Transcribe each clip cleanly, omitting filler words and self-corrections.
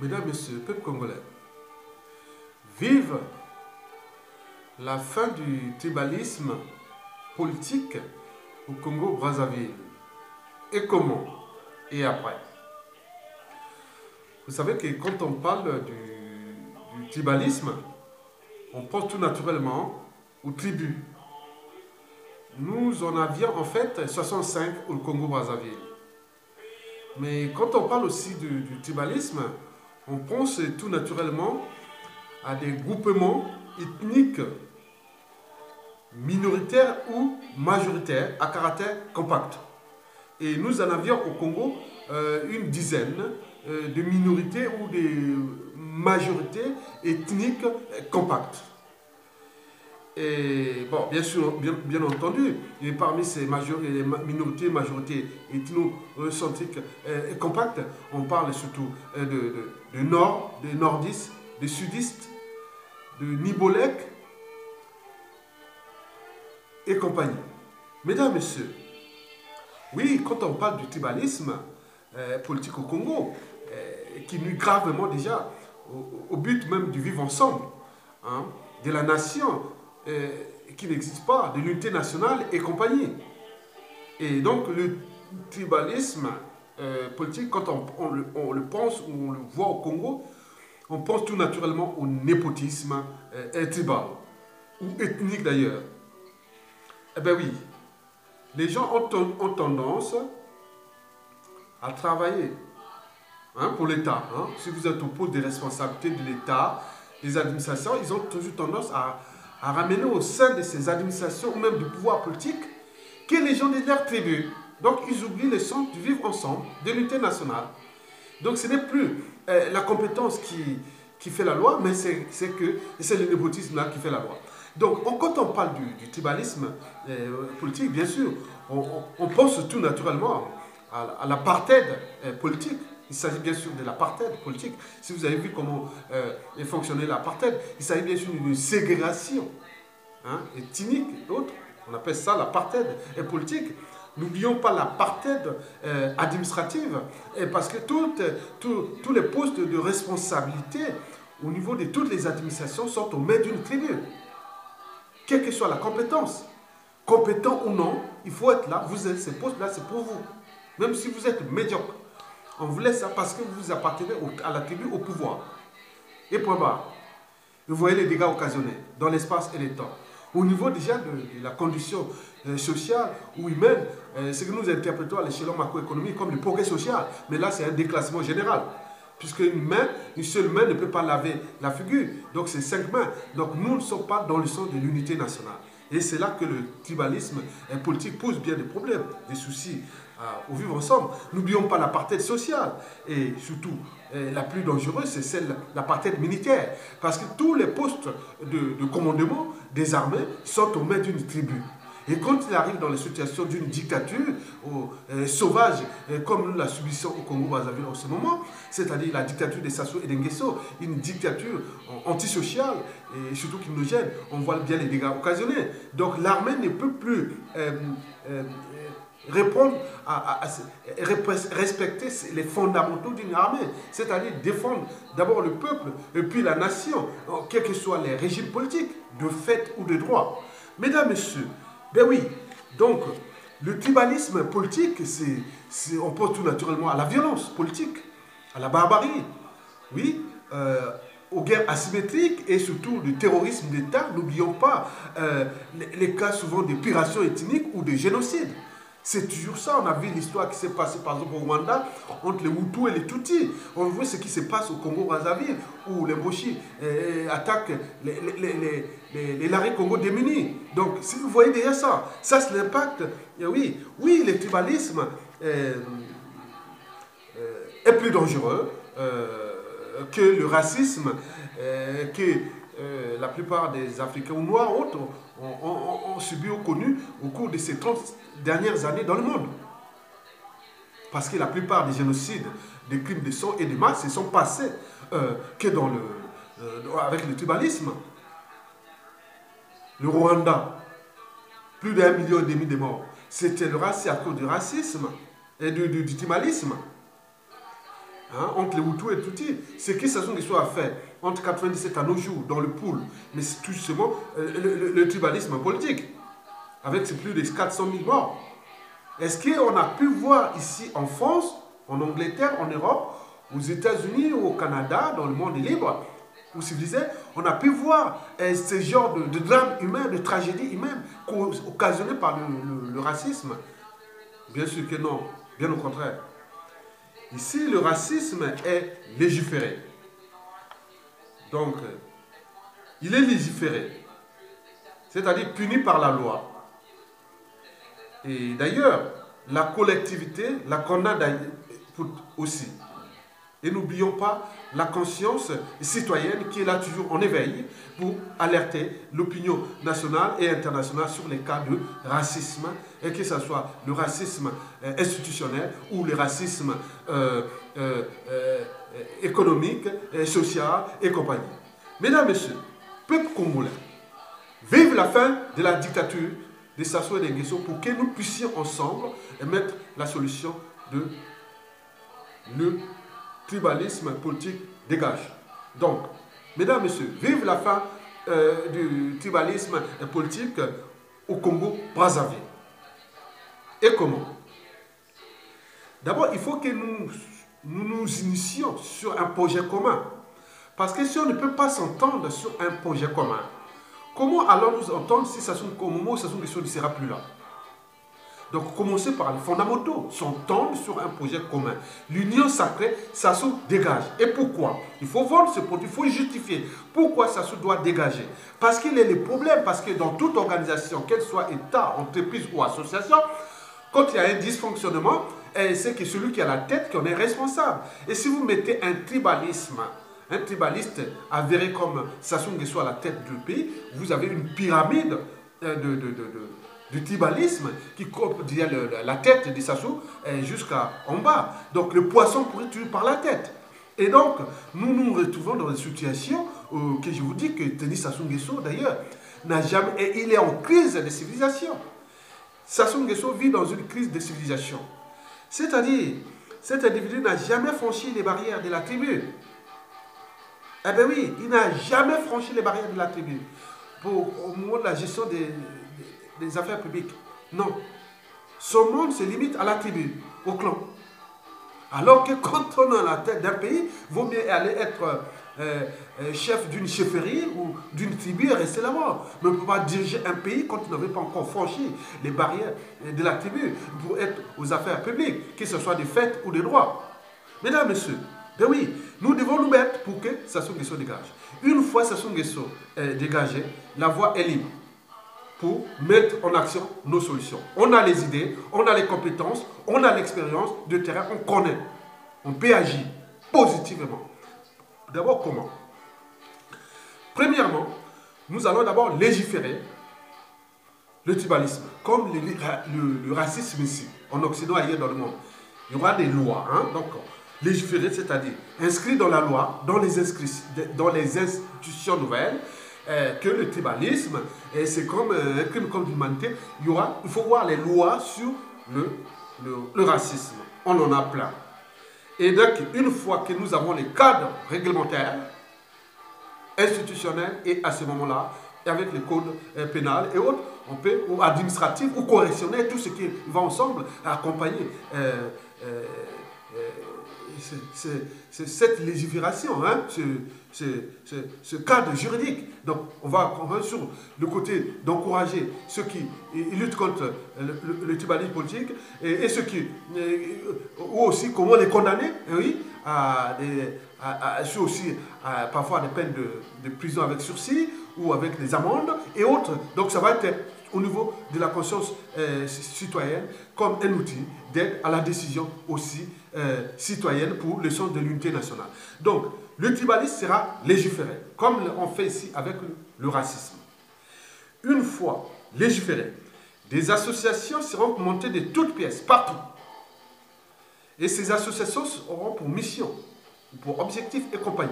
Mesdames, Messieurs, peuple congolais, vive la fin du tribalisme politique au Congo-Brazzaville. Et comment? Et après? Vous savez que quand on parle du tribalisme, on pense tout naturellement aux tribus. Nous en avions en fait 65 au Congo-Brazzaville. Mais quand on parle aussi du tribalisme, on pense tout naturellement à des groupements ethniques minoritaires ou majoritaires à caractère compact. Et nous en avions au Congo une dizaine de minorités ou de majorités ethniques compactes. Et bon, bien sûr, bien entendu, et parmi ces minorités, majorités ethnocentriques et compactes, on parle surtout de nord, de nordistes, de sudistes, de Nibolek et compagnie. Mesdames, Messieurs, oui, quand on parle du tribalisme politique au Congo, qui nuit gravement déjà au but même du vivre ensemble, hein, de la nation, qui n'existe pas, de l'unité nationale et compagnie. Et donc le tribalisme politique, quand on le pense ou on le voit au Congo, on pense tout naturellement au népotisme tribal, ou ethnique d'ailleurs. Eh bien oui, les gens ont tendance à travailler pour l'État. Hein. Si vous êtes au poste des responsabilités de l'État, des administrations, ils ont toujours tendance à ramener au sein de ces administrations ou même du pouvoir politique que les gens de leur tribu. Donc ils oublient le sens du vivre ensemble, de l'unité nationale. Donc ce n'est plus la compétence qui fait la loi, mais c'est le népotisme là qui fait la loi. Donc quand on parle du tribalisme politique, bien sûr, on pense tout naturellement à l'apartheid politique. Il s'agit bien sûr de l'apartheid politique. Si vous avez vu comment fonctionnait l'apartheid, il s'agit bien sûr d'une ségrégation ethnique et autres. On appelle ça l'apartheid politique. N'oublions pas l'apartheid administrative, parce que tous les postes de responsabilité au niveau de toutes les administrations sont aux mains d'une tribu. Quelle que soit la compétence, compétent ou non, il faut être là. Vous êtes ces postes-là, c'est pour vous. Même si vous êtes médiocre. On vous laisse ça parce que vous appartenez à la tribu, au pouvoir. Et point barre. Vous voyez les dégâts occasionnés dans l'espace et le temps. Au niveau déjà de la condition sociale ou humaine, ce que nous interprétons à l'échelon macroéconomique comme le progrès social. Mais là, c'est un déclassement général. Puisque une seule main ne peut pas laver la figure. Donc, c'est 5 mains. Donc, nous ne sommes pas dans le sens de l'unité nationale. Et c'est là que le tribalisme politique pose bien des problèmes, des soucis au vivre ensemble. N'oublions pas l'apartheid social. Et surtout, la plus dangereuse, c'est celle de l'apartheid militaire. Parce que tous les postes de commandement des armées sont aux mains d'une tribu. Et quand il arrive dans la situation d'une dictature sauvage, comme nous la subissons au Congo-Brazzaville en ce moment, c'est-à-dire la dictature de Sassou et d'Nguesso, une dictature antisociale et surtout criminogène, on voit bien les dégâts occasionnés. Donc l'armée ne peut plus répondre respecter les fondamentaux d'une armée, c'est-à-dire défendre d'abord le peuple et puis la nation, quels que soient les régimes politiques, de fait ou de droit. Mesdames, Messieurs, ben oui, donc le tribalisme politique, on pense tout naturellement à la violence politique, à la barbarie, oui, aux guerres asymétriques et surtout le terrorisme d'État. N'oublions pas les cas souvent d'épuration ethnique ou de génocide. C'est toujours ça. On a vu l'histoire qui s'est passée par exemple au Rwanda entre les Hutus et les Tutsis. On voit ce qui se passe au Congo-Brazzaville où les Mboshi attaquent les Larés Congo démunis. Donc, si vous voyez déjà ça, ça c'est l'impact. Oui, le tribalisme est plus dangereux que le racisme que la plupart des Africains ou Noirs autres ont subi ou connu au cours de ces 30 dernières années dans le monde. Parce que la plupart des génocides, des crimes de sang et de masse se sont passés que avec le tribalisme. Le Rwanda, plus d'1,5 million de morts. C'était à cause du racisme et du tribalisme. hein, entre les Hutus et les Tutsis. Ce qui Sassou Nguesso a fait entre 97 à nos jours dans le pool, mais c'est tout justement le tribalisme politique, avec plus de 400 000 morts. Est-ce qu'on a pu voir ici en France, en Angleterre, en Europe, aux États-Unis ou au Canada, dans le monde libre ou civilisé, on a pu voir ce genre de drame humain, de tragédie humaine occasionnée par le racisme? Bien sûr que non, bien au contraire. Ici, le racisme est légiféré. Donc, il est légiféré, c'est-à-dire puni par la loi. Et d'ailleurs, la collectivité la condamne aussi. Et n'oublions pas la conscience citoyenne qui est là toujours en éveil pour alerter l'opinion nationale et internationale sur les cas de racisme, et que ce soit le racisme institutionnel ou le racisme économique, social et compagnie. Mesdames, Messieurs, peuple congolais, vive la fin de la dictature de Sassou Nguesso pour que nous puissions ensemble mettre la solution de le tribalisme politique dégage. Donc, mesdames, messieurs, vive la fin du tribalisme politique au Congo-Brazzaville. Et comment? D'abord, il faut que nous initions sur un projet commun. Parce que si on ne peut pas s'entendre sur un projet commun, comment allons-nous entendre si Sassou Nguesso ne sera plus là? Donc, commencer par les fondamentaux, s'entendre sur un projet commun. L'union sacrée, Sassou dégage. Et pourquoi? Il faut vendre ce produit, il faut justifier. Pourquoi Sassou doit dégager? Parce qu'il est le problème, parce que dans toute organisation, qu'elle soit État, entreprise ou association, quand il y a un dysfonctionnement, c'est que celui qui a la tête qui en est responsable. Et si vous mettez un tribaliste avéré comme Sassou Nguesso à la tête du pays, vous avez une pyramide du tribalisme qui coupe la tête de Sassou jusqu'en bas. Donc le poisson pourrait tuer par la tête. Et donc, nous nous retrouvons dans une situation que je vous dis que Denis Sassou Nguesso, d'ailleurs, n'a jamais... Et il est en crise de civilisation. Sassou Nguesso vit dans une crise de civilisation. C'est-à-dire, cet individu n'a jamais franchi les barrières de la tribu. Eh bien oui, il n'a jamais franchi les barrières de la tribu au moment de la gestion des affaires publiques. Non. Son monde se limite à la tribu, au clan. Alors que quand on est à la tête d'un pays, il vaut mieux aller être chef d'une chefferie ou d'une tribu et rester là-bas. Mais on ne peut pas diriger un pays quand on n'avait pas encore franchi les barrières de la tribu pour être aux affaires publiques, que ce soit des faits ou des droits. Mesdames, Messieurs, ben oui, nous devons nous mettre pour que Sassou Nguesso dégage. Une fois Sassou Nguesso est dégagé, la voie est libre pour mettre en action nos solutions. On a les idées, on a les compétences, on a l'expérience de terrain, on connaît. On peut agir positivement. D'abord, comment? Premièrement, nous allons d'abord légiférer le tribalisme, comme le racisme ici, en Occident et ailleurs dans le monde. Il y aura des lois, hein, donc légiférer, c'est-à-dire inscrit dans la loi, dans les institutions nouvelles, que le tribalisme, c'est comme un crime contre l'humanité. Il faut voir les lois sur le racisme. On en a plein. Et donc, une fois que nous avons les cadres réglementaires, institutionnels, et à ce moment-là, avec les codes pénals et autres, on peut, ou administratifs, ou correctionnels, tout ce qui va ensemble accompagner c'est cette légifération, hein, ce cadre juridique. Donc, on va sur le côté d'encourager ceux qui luttent contre le tribalisme politique et ceux qui, ou aussi comment les condamner, oui, parfois à des peines de prison avec sursis ou avec des amendes et autres. Donc, ça va être au niveau de la conscience citoyenne comme un outil d'aide à la décision aussi citoyenne pour le sens de l'unité nationale. Donc, le tribalisme sera légiféré, comme on fait ici avec le racisme. Une fois légiféré, des associations seront montées de toutes pièces, partout. Et ces associations auront pour mission, pour objectif et compagnie,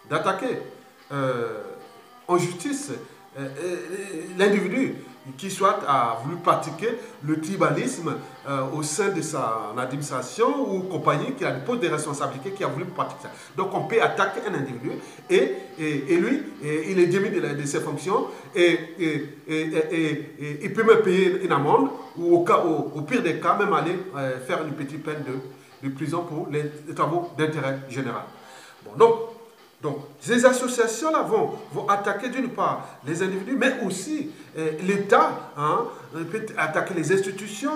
d'attaquer en justice l'individu qui soit a voulu pratiquer le tribalisme au sein de son administration ou compagnie qui a posé des responsabilités, qui a voulu pratiquer ça. Donc on peut attaquer un individu et lui, il est démis de ses fonctions et il peut même payer une amende ou au pire des cas même aller faire une petite peine de prison pour les travaux d'intérêt général. Bon, donc, ces associations-là vont attaquer d'une part les individus, mais aussi l'État, peut attaquer les institutions,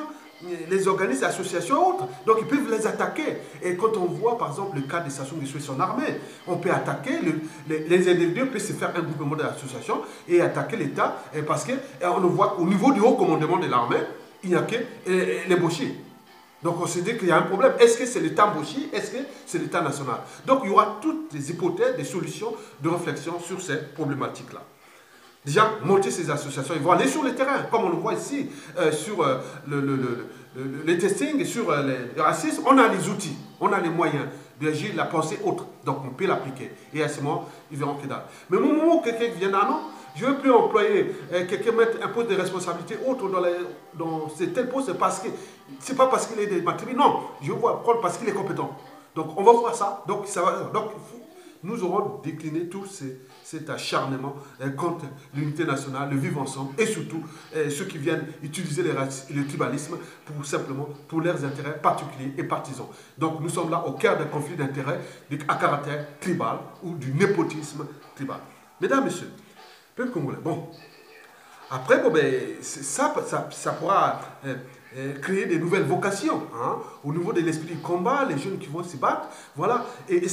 les organismes, les associations et autres. Donc, ils peuvent les attaquer. Et quand on voit, par exemple, le cas des Sassou Nguesso et son armée, on peut attaquer, les individus peuvent se faire un groupement d'associations et attaquer l'État, parce qu'on voit qu'au niveau du haut commandement de l'armée, il n'y a que les Bochis. Donc on se dit qu'il y a un problème. Est-ce que c'est l'État Bochi? Est-ce que c'est l'État national? Donc il y aura toutes les hypothèses, des solutions de réflexion sur ces problématiques-là. Déjà, monter ces associations, ils vont aller sur le terrain, comme on le voit ici, sur les testings, sur le racisme. On a les outils, on a les moyens d'agir, la pensée autre. Donc on peut l'appliquer. Et à ce moment, ils verront que dalle. Mais au moment où quelqu'un vient non, je ne veux plus employer quelqu'un mettre un poste de responsabilité autre dans ces tels postes parce que c'est pas parce qu'il est des matériaux. Non, je veux prendre parce qu'il est compétent. Donc on va voir ça. Donc nous aurons décliné tout cet acharnement contre l'unité nationale, le vivre ensemble et surtout ceux qui viennent utiliser le tribalisme pour leurs intérêts particuliers et partisans. Donc nous sommes là au cœur d'un conflit d'intérêts à caractère tribal ou du népotisme tribal. Mesdames, Messieurs, peuple congolais. Bon, après, ça pourra créer des nouvelles vocations au niveau de l'esprit du combat, les jeunes qui vont se battre, voilà, et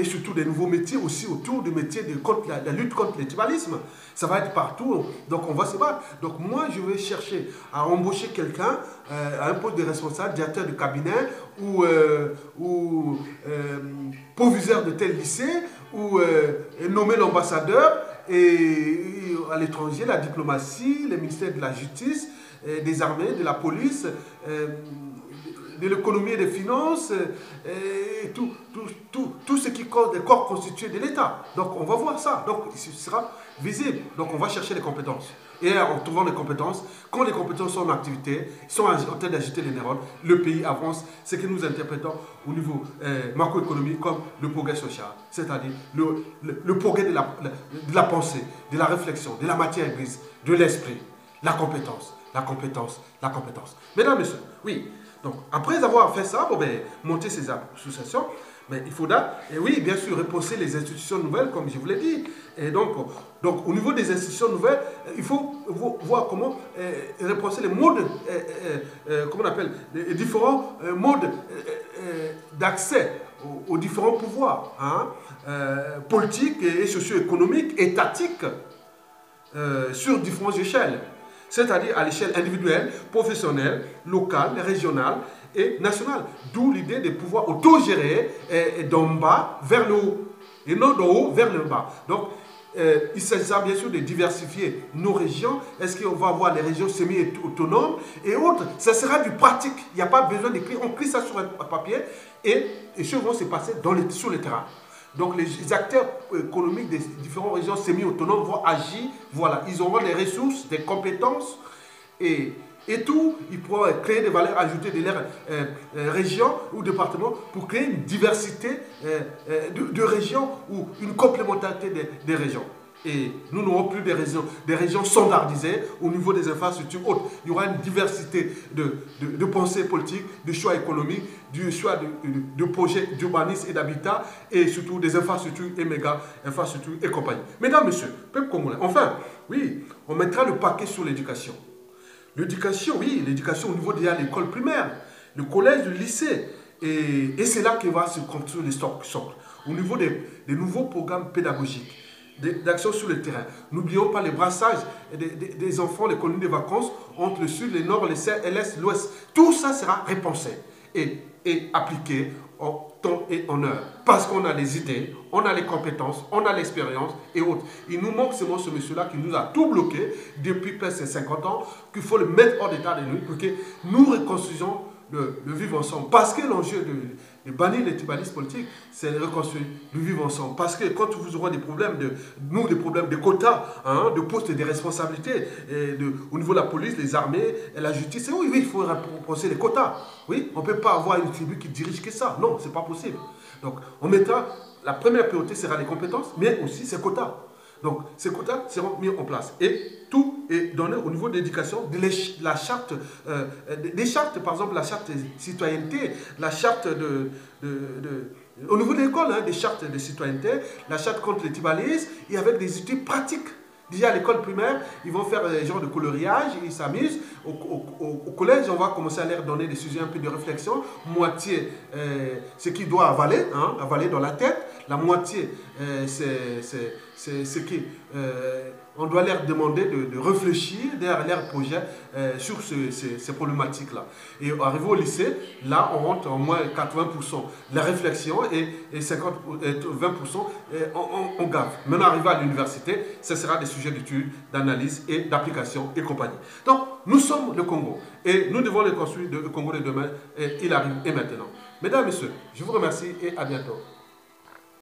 surtout des nouveaux métiers aussi autour du métier contre la lutte contre le tribalisme. Ça va être partout, donc on va se battre. Donc moi, je vais chercher à embaucher quelqu'un à un poste de responsable, directeur de cabinet ou proviseur de tel lycée ou nommer l'ambassadeur. Et à l'étranger, la diplomatie, les ministères de la justice, des armées, de la police, de l'économie et des finances, et tout ce qui est des corps constitués de l'État. Donc on va voir ça. Donc ce sera visible. Donc on va chercher les compétences. Et en trouvant les compétences, quand les compétences sont en activité, sont en train d'agiter les neurones, le pays avance. Ce que nous interprétons au niveau macroéconomique comme le progrès social, c'est-à-dire le progrès de la pensée, de la réflexion, de la matière grise, de l'esprit, la compétence, la compétence, la compétence. Mesdames, Messieurs, oui. Donc, après avoir fait ça, monter ces associations, mais il faudra, et oui, bien sûr, repenser les institutions nouvelles, comme je vous l'ai dit. Et donc, au niveau des institutions nouvelles, il faut voir comment repenser les modes, comment on appelle, les différents modes d'accès aux différents pouvoirs politiques et socio-économiques, étatiques, sur différentes échelles. C'est-à-dire à l'échelle individuelle, professionnelle, locale, régionale et nationale. D'où l'idée de pouvoir autogérer d'en bas vers le haut, et non d'en haut vers le bas. Donc, il s'agit bien sûr de diversifier nos régions. Est-ce qu'on va avoir les régions semi-autonomes et autres? Ça sera du pratique. Il n'y a pas besoin d'écrire. On crie ça sur un papier et les choses vont se passer sur le terrain. Donc les acteurs économiques des différentes régions semi-autonomes vont agir. Voilà, ils auront des ressources, des compétences et tout. Ils pourront créer des valeurs ajoutées de leur région ou département pour créer une diversité de régions ou une complémentarité des régions. Et nous n'aurons plus des régions standardisées au niveau des infrastructures hautes. Il y aura une diversité de pensées politiques, de choix économiques, du choix de projets d'urbanisme et d'habitat, et surtout des infrastructures et méga infrastructures et compagnie. Mesdames, Messieurs, peuple congolais, enfin, oui, on mettra le paquet sur l'éducation. L'éducation, oui, l'éducation au niveau de l'école primaire, le collège, le lycée. Et c'est là qu'il va se construire les socles. Au niveau des nouveaux programmes pédagogiques, d'action sur le terrain. N'oublions pas les brassages des enfants, les colonies de vacances entre le sud, le nord, l'est, l'ouest. Tout ça sera repensé et appliqué en temps et en heure. Parce qu'on a les idées, on a les compétences, on a l'expérience et autres. Il nous manque seulement ce monsieur-là qui nous a tout bloqué depuis presque 50 ans, qu'il faut le mettre hors d'état de nuit pour que nous reconstruisions le vivre ensemble. Parce que l'enjeu Et bannir les tribalistes politiques, c'est reconstruire, nous vivons ensemble. Parce que quand vous aurez des problèmes des problèmes de quotas, hein, de postes et de responsabilités, au niveau de la police, les armées, et la justice, oui, il faut repenser les quotas. Oui, on ne peut pas avoir une tribu qui dirige que ça. Non, ce n'est pas possible. Donc, on mettra, la première priorité sera les compétences, mais aussi ces quotas. Donc, ces quotas seront mis en place. Et tout est donné au niveau de l'éducation, de la charte, des chartes, par exemple, la charte de citoyenneté, la charte au niveau de l'école, hein, des chartes de citoyenneté, la charte contre les tribalismes, et avec des outils pratiques. Déjà à l'école primaire, ils vont faire des genres de coloriage, ils s'amusent. Au collège, on va commencer à leur donner des sujets un peu de réflexion. Moitié, ce qu'ils doivent avaler, hein, avaler dans la tête. La moitié, c'est ce qu'on doit leur demander de réfléchir derrière leur projet sur ces problématiques-là. Et arrivé au lycée, là, on rentre en moins 80% la réflexion et 20% on gave. Maintenant, arrivé à l'université, ce sera des sujets d'études, d'analyse et d'application et compagnie. Donc, nous sommes le Congo et nous devons le construire, le Congo de demain, et il arrive et maintenant. Mesdames et messieurs, je vous remercie et à bientôt.